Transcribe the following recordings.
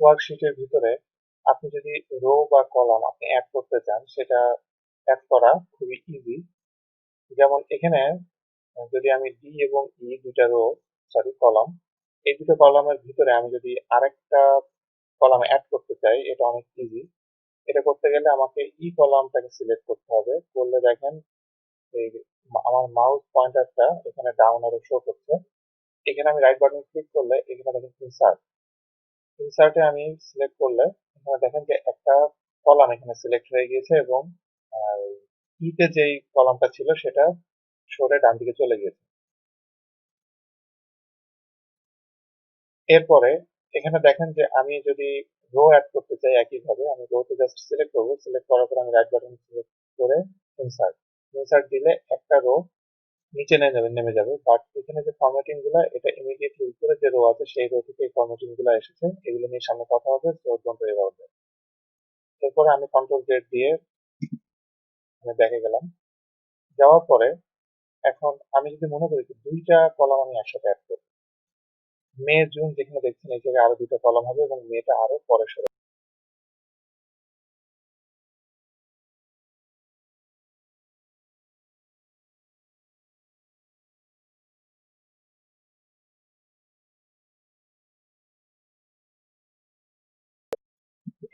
ওয়ার্কশিটের ভিতরে আপনি যদি রো বা কলাম আপনি অ্যাড করতে চান সেটা অ্যাড করা খুবই ইজি। যেমন এখানে যদি আমি ডি এবং ই দুইটা রো, সরি কলাম, এই দুটো কলামের ভিতরে আমি যদি আরেকটা কলাম অ্যাড করতে চাই এটা অনেক ইজি। এটা করতে গেলে আমাকে ই কলামটাকে সিলেক্ট করতে হবে। করলে দেখেন এই আমার মাউস পয়েন্টারটা এখানে ডাউন আরো শো করছে। এখানে আমি রাইট বাটন ক্লিক করলে এখানে দেখেন ইনসার্ট, ইনসার্টে আমি সিলেক্ট করলে এখানে দেখেন যে একটা কলাম এখানে সিলেক্ট হয়ে গিয়েছে এবং ইতে যেই কলামটা ছিল সেটা সরে ডান দিকে চলে গিয়েছে। এরপরে এখানে দেখেন যে আমি যদি রো অ্যাড করতে চাই একইভাবে আমি রোতে জাস্ট সিলেক্ট করবো, সিলেক্ট করার পর আমি রাইট বাটন সিলেক্ট করে ইনসার্ট, ইনসার্ট দিলে একটা রো নিচে নেমে যাবে। বাট এখানে যে ফরম্যাটিং গুলো এটা ইমিডিয়েটলি উপরে যে রো আছে সেই রো থেকে ফরম্যাটিং গুলো এসেছে, এগুলো নিয়ে সামনে কথা হবে, তো ডোন্ট ওয়ারি অ্যাবাউট দ্যাট। এরপরে আমি কন্ট্রোল জেড দিয়ে আমি ব্যাকে গেলাম। যাওয়ার পরে এখন আমি যদি মনে করি যে দুইটা কলাম আমি একসাথে অ্যাড করবো, মে জুন যেখানে দেখছেন এই জায়গায় আরো দুইটা কলাম হবে এবং মেটা আরো পরে সরে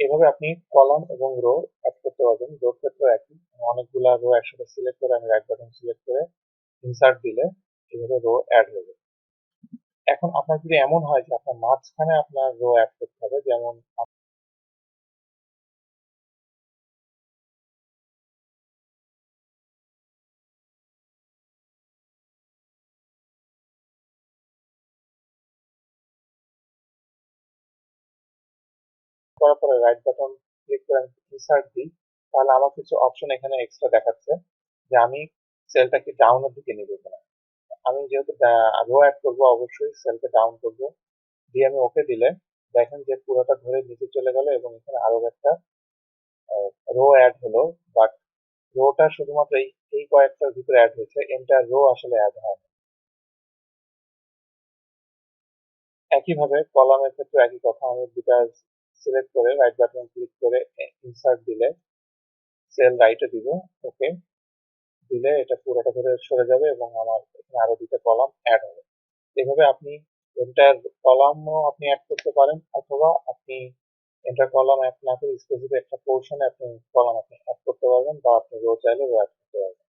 এভাবে আপনি কলাম এবং রো অ্যাড করতে পারবেন। রোর ক্ষেত্রে একই, অনেকগুলা রো একসাথে সিলেক্ট করে আমি রাইট বাটন সিলেক্ট করে ইনসার্ট দিলে এভাবে রো অ্যাড হয়ে যাবে। এখন আপনার যদি এমন হয় যে আপনার মাঝখানে আপনার রো অ্যাড করতে হবে, যেমন করার পরে রাইট বাটন ক্লিক করে আমি ইনসার্ট দিই, তাহলে আমার কিছু অপশন এখানে এক্সট্রা দেখাচ্ছে যে আমি সেলটাকে ডাউনের দিকে নিব কিনা। আমি যেহেতু রো অ্যাড করবো অবশ্যই সেলকে ডাউন করবো, দিয়ে আমি ওকে দিলে দেখেন যে পুরোটা ধরে নিচে চলে গেল এবং এখানে আরো একটা রো অ্যাড হলো। বাট রোটা শুধুমাত্র এই এই কয়েকটার ভিতরে অ্যাড হয়েছে, এন্টার রো আসলে অ্যাড হয় না। একইভাবে কলামের ক্ষেত্রে একই কথা, আমি দুটা সিলেক্ট করে রাইট বাটন ক্লিক করে ইনসার্ট দিলে সেল রাইটে দিব, ওকে দিলে এটা পুরোটা ধরে সরে যাবে এবং আমার এখানে আরো দুটো কলাম অ্যাড হবে। এভাবে আপনি এন্টার কলামও আপনি অ্যাড করতে পারেন, অথবা আপনি এন্টার কলাম অ্যাড না করে স্পেসিফিক একটা পোর্শনে আপনি কলাম আপনি অ্যাড করতে পারবেন, বা আপনি রো চাইলে রো অ্যাড করতে পারবেন।